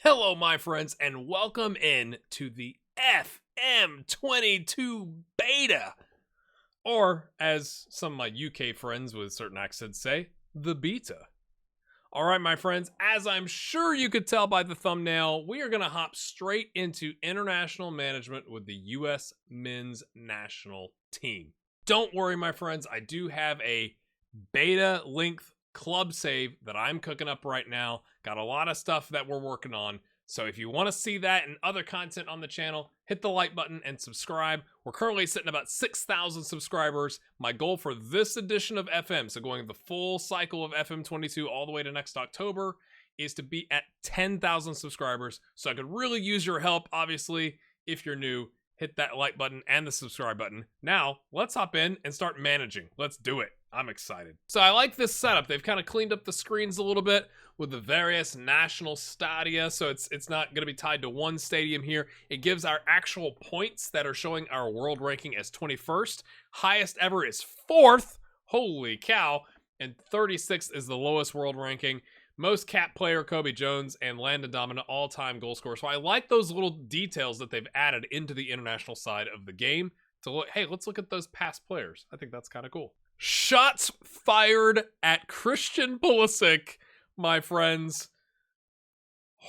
Hello, my friends, and welcome in to the FM22 beta, or as some of my UK friends with certain accents say, the beta. All right, my friends, as I'm sure you could tell by the thumbnail, we are going to hop straight into international management with the US men's national team. Don't worry, my friends, I do have a beta length club save that I'm cooking up right now. Got a lot of stuff that we're working on. So if you want to see that and other content on the channel, hit the like button and subscribe. We're currently sitting about 6,000 subscribers. My goal for this edition of FM, so going the full cycle of FM22 all the way to next October, is to be at 10,000 subscribers. So I could really use your help. Obviously, if you're new, hit that like button and the subscribe button. Now, let's hop in and start managing. Let's do it. I'm excited. So I like this setup. They've kind of cleaned up the screens a little bit with the various national stadia, so it's not going to be tied to one stadium here. It gives our actual points that are showing our world ranking as 21st. Highest ever is 4th. Holy cow. And 36th is the lowest world ranking. Most cap player, Kobe Jones, and Landon Dominant, all-time goal scorer. So I like those little details that they've added into the international side of the game. To look, hey, let's look at those past players. I think that's kind of cool. Shots fired at Christian Pulisic, my friends.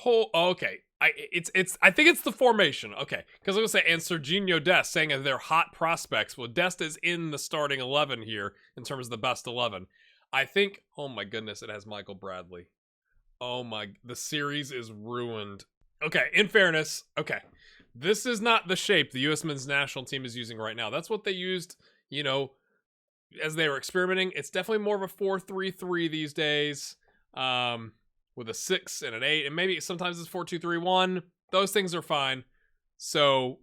Okay. I think it's the formation. Okay. Because I was going to say, and Serginho Dest saying that they're hot prospects. Well, Dest is in the starting 11 here in terms of the best 11. I think, oh my goodness, it has Michael Bradley. Oh my, the series is ruined. Okay, in fairness, okay. This is not the shape the U.S. men's national team is using right now. That's what they used, you know, as they were experimenting. It's definitely more of a 4-3-3 these days, with a 6 and an 8, and maybe sometimes it's 4-2-3-1. Those things are fine. So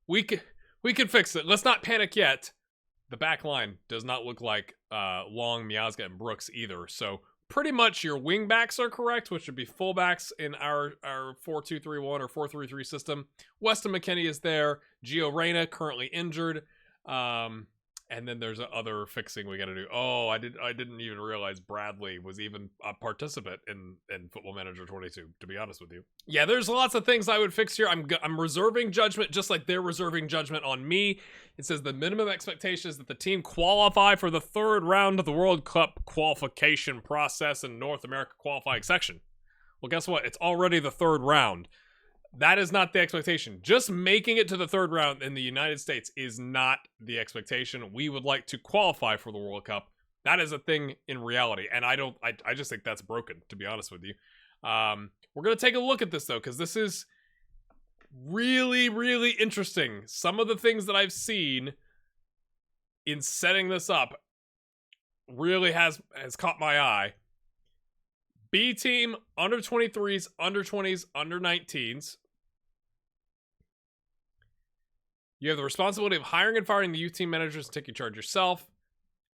we can fix it. Let's not panic yet. The back line does not look like Long, Miazga, and Brooks either. So pretty much your wing backs are correct, which would be fullbacks in our 4-2-3-1 or 4-3-3 system. Weston McKennie is there. Gio Reyna currently injured. And then there's other fixing we got to do. Oh, I didn't even realize Bradley was even a participant in Football Manager 22, to be honest with you. Yeah, there's lots of things I would fix here. I'm reserving judgment, just like they're reserving judgment on me. It says the minimum expectation is that the team qualify for the third round of the World Cup qualification process in North America qualifying section. Well, guess what? It's already the third round. That is not the expectation. Just making it to the third round in the United States is not the expectation. We would like to qualify for the World Cup. That is a thing in reality. And I just think that's broken, to be honest with you. We're going to take a look at this, though, because this is really, really interesting. Some of the things that I've seen in setting this up really has caught my eye. B team, under 23s, under 20s, under 19s. You have the responsibility of hiring and firing the youth team managers and taking charge yourself.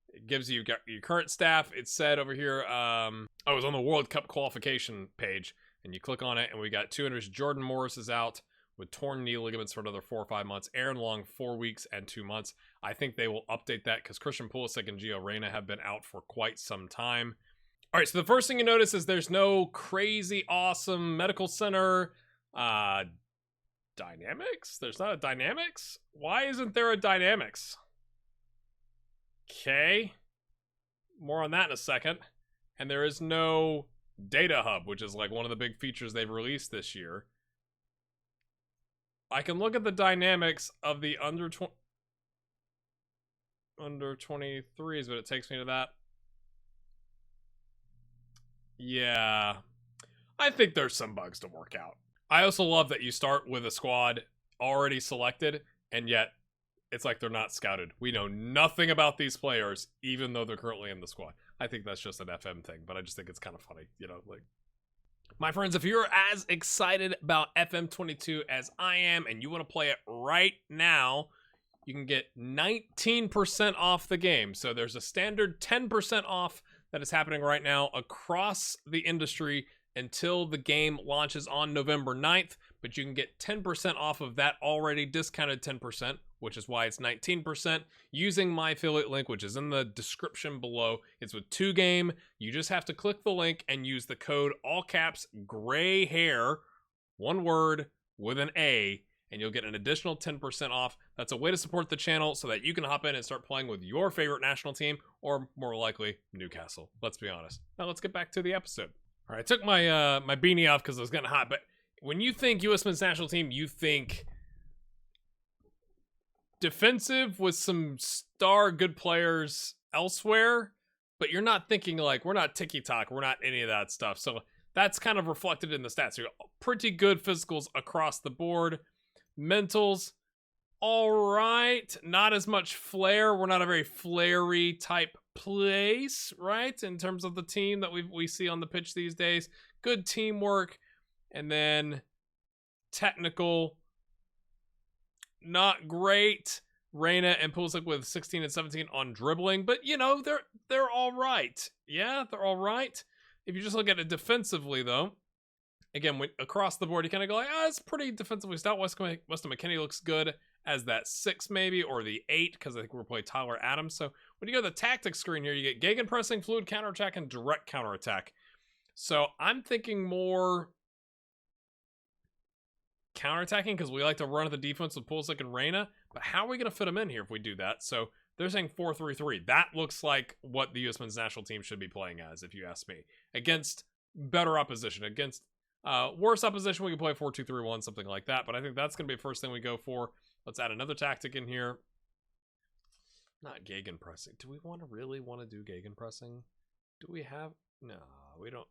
It gives you your current staff. It said over here, it was on the World Cup qualification page, and you click on it, and we got 200s. Jordan Morris is out with torn knee ligaments for another 4 or 5 months. Aaron Long, 4 weeks and 2 months. I think they will update that because Christian Pulisic and Gio Reyna have been out for quite some time. All right, so the first thing you notice is there's no crazy awesome medical center. Dynamics? There's not a dynamics? Why isn't there a dynamics? Okay. More on that in a second. And there is no data hub, which is like one of the big features they've released this year. I can look at the dynamics of the under 23s, but it takes me to that. Yeah, I think there's some bugs to work out. I also love that you start with a squad already selected, and yet it's like they're not scouted. We know nothing about these players, even though they're currently in the squad. I think that's just an FM thing, but I just think it's kind of funny, you know, like. My friends, if you're as excited about FM22 as I am, and you want to play it right now, you can get 19% off the game. So there's a standard 10% off that is happening right now across the industry until the game launches on November 9th, but you can get 10% off of that already discounted 10%, which is why it's 19%, using my affiliate link, which is in the description below. It's with 2Game. You just have to click the link and use the code, all caps, gray hair, one word with an A, and you'll get an additional 10% off. That's a way to support the channel so that you can hop in and start playing with your favorite national team, or more likely, Newcastle. Let's be honest. Now let's get back to the episode. All right, I took my my beanie off because it was getting hot, but when you think U.S. men's national team, you think defensive with some star good players elsewhere, but you're not thinking like, we're not tiki-taka, we're not any of that stuff. So that's kind of reflected in the stats. So pretty good physicals across the board. Mentals, all right. Not as much flair. We're not a very flary type place, right? In terms of the team that we see on the pitch these days. Good teamwork. And then technical, not great. Reyna and Pulisic with 16 and 17 on dribbling, but you know, they're all right. Yeah, they're all right. If you just look at it defensively, though, again, across the board, you kind of go like, it's pretty defensively stout. Weston McKennie looks good as that 6 maybe, or the 8, because I think we're playing Tyler Adams. So when you go to the tactics screen here, you get gegenpressing, fluid counterattack, and direct counterattack. So I'm thinking more counterattacking, because we like to run at the defense with Pulisic and Reyna, but how are we going to fit them in here if we do that? So they're saying 4-3-3. That looks like what the U.S. men's national team should be playing as, if you ask me. Against better opposition. Against worse opposition, we can play 4-2-3-1, something like that. But I think that's going to be the first thing we go for. Let's add another tactic in here. Not gegenpressing. Do we really want to do gegenpressing? Do we have... No, we don't...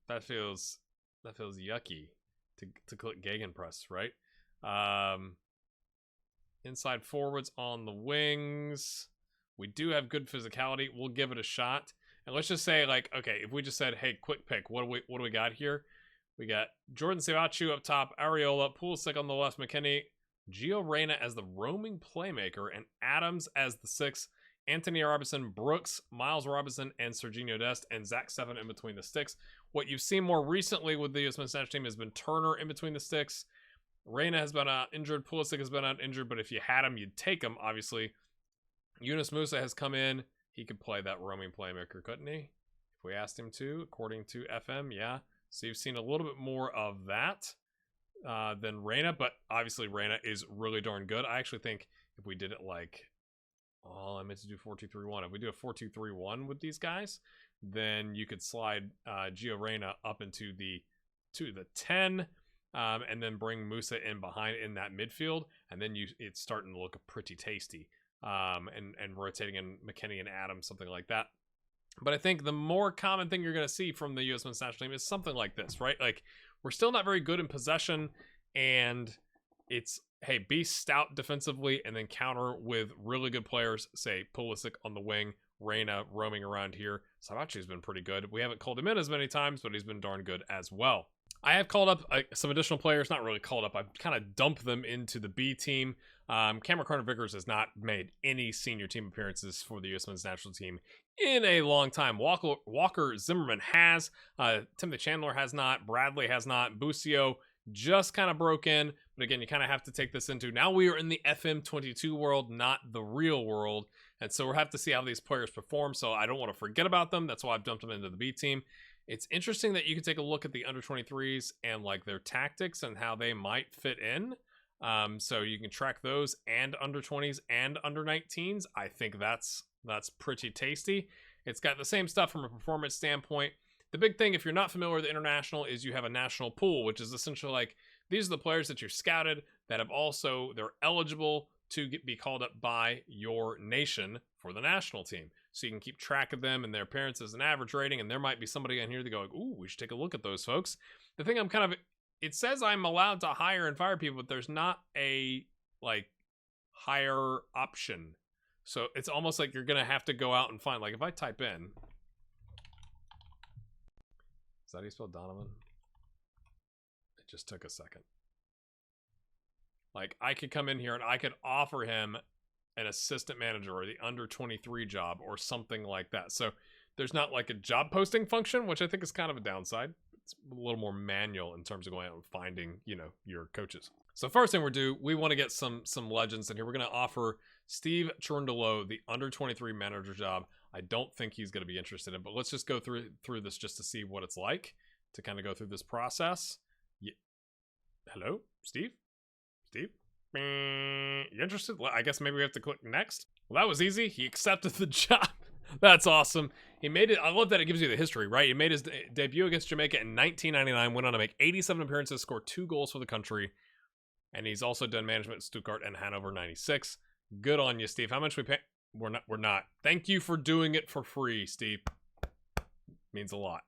That feels yucky to click gegenpress, right? Inside forwards on the wings. We do have good physicality. We'll give it a shot. And let's just say, like, okay, if we just said, hey, quick pick, what do we got here? We got Jordan Sevachu up top, Areola, Pulisic on the left, McKennie, Gio Reyna as the roaming playmaker, and Adams as the 6. Anthony Robinson, Brooks, Miles Robinson, and Serginho Dest, and Zach Seven in between the sticks. What you've seen more recently with the U.S. men's national team has been Turner in between the sticks. Reyna has been out injured. Pulisic has been out injured, but if you had him, you'd take him, obviously. Yunus Musa has come in. He could play that roaming playmaker, couldn't he? If we asked him to, according to FM, yeah. So you've seen a little bit more of that than Reyna, but obviously Reyna is really darn good. I actually think if we did it like... Oh, I meant to do 4-2-3-1. If we do a 4-2-3-1 with these guys, then you could slide Gio Reyna up into the 10, and then bring Musa in behind in that midfield, and then it's starting to look pretty tasty. And rotating in McKennie and Adams, something like that. But I think the more common thing you're going to see from the U.S. men's national team is something like this, right? Like, we're still not very good in possession, and it's, hey, be stout defensively and then counter with really good players, say Pulisic on the wing, Reyna roaming around here. Savachi's been pretty good. We haven't called him in as many times, but he's been darn good as well. I have called up some additional players, not really called up. I've kind of dumped them into the B team. Cameron Carter-Vickers has not made any senior team appearances for the U.S. men's national team in a long time. Walker Zimmerman has. Timothy Chandler has not. Bradley has not. Busio just kind of broke in. But again, you kind of have to take this into, now we are in the FM22 world, not the real world. And so we'll have to see how these players perform. So I don't want to forget about them. That's why I've dumped them into the B team. It's interesting that you can take a look at the under 23s and like their tactics and how they might fit in. So you can track those and under 20s and under 19s. I think that's pretty tasty. It's got the same stuff from a performance standpoint. The big thing, if you're not familiar with the international, is you have a national pool, which is essentially like, these are the players that you scouted that have also, they're eligible to be called up by your nation for the national team. So you can keep track of them and their appearances and average rating, and there might be somebody on here that go, like, ooh, we should take a look at those folks. The thing I'm kind of, it says I'm allowed to hire and fire people, but there's not a, like, hire option. So it's almost like you're going to have to go out and find, like, if I type in, is that how you spell Donovan? It just took a second. Like, I could come in here and I could offer him an assistant manager or the under 23 job or something like that. So there's not like a job posting function, which I think is kind of a downside. It's a little more manual in terms of going out and finding, you know, your coaches. So first thing we want to get some legends in here. We're going to offer Steve Cherundolo the under 23 manager job. I don't think he's going to be interested in, but let's just go through this just to see what it's like to kind of go through this process. Hello, Steve? Steve? You interested? Well, I guess maybe we have to click next. Well, that was easy. He accepted the job. That's awesome. He made it. I love that it gives you the history, right? He made his debut against Jamaica in 1999, went on to make 87 appearances, scored 2 goals for the country, and he's also done management in Stuttgart and Hanover 96. Good on you, Steve. How much we pay? We're not. Thank you for doing it for free, Steve. Means a lot.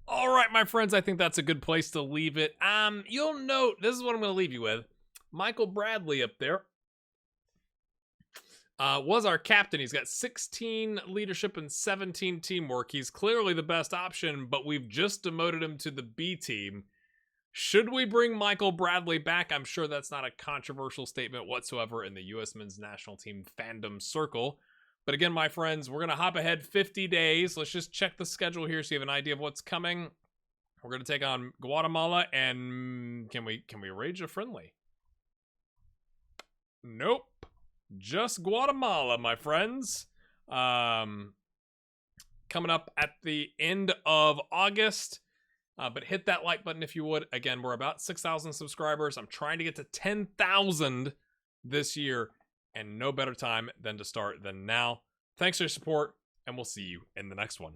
All right, my friends, I think that's a good place to leave it. You'll note, this is what I'm going to leave you with. Michael Bradley up there was our captain. He's got 16 leadership and 17 teamwork. He's clearly the best option, but we've just demoted him to the B team. Should we bring Michael Bradley back? I'm sure that's not a controversial statement whatsoever in the U.S. men's national team fandom circle. But again, my friends, we're going to hop ahead 50 days. Let's just check the schedule here so you have an idea of what's coming. We're going to take on Guatemala, and can we arrange a friendly? Nope. Just Guatemala, my friends. Coming up at the end of August. But hit that like button if you would. Again, we're about 6,000 subscribers. I'm trying to get to 10,000 this year, and no better time than to start than now. Thanks for your support, and we'll see you in the next one.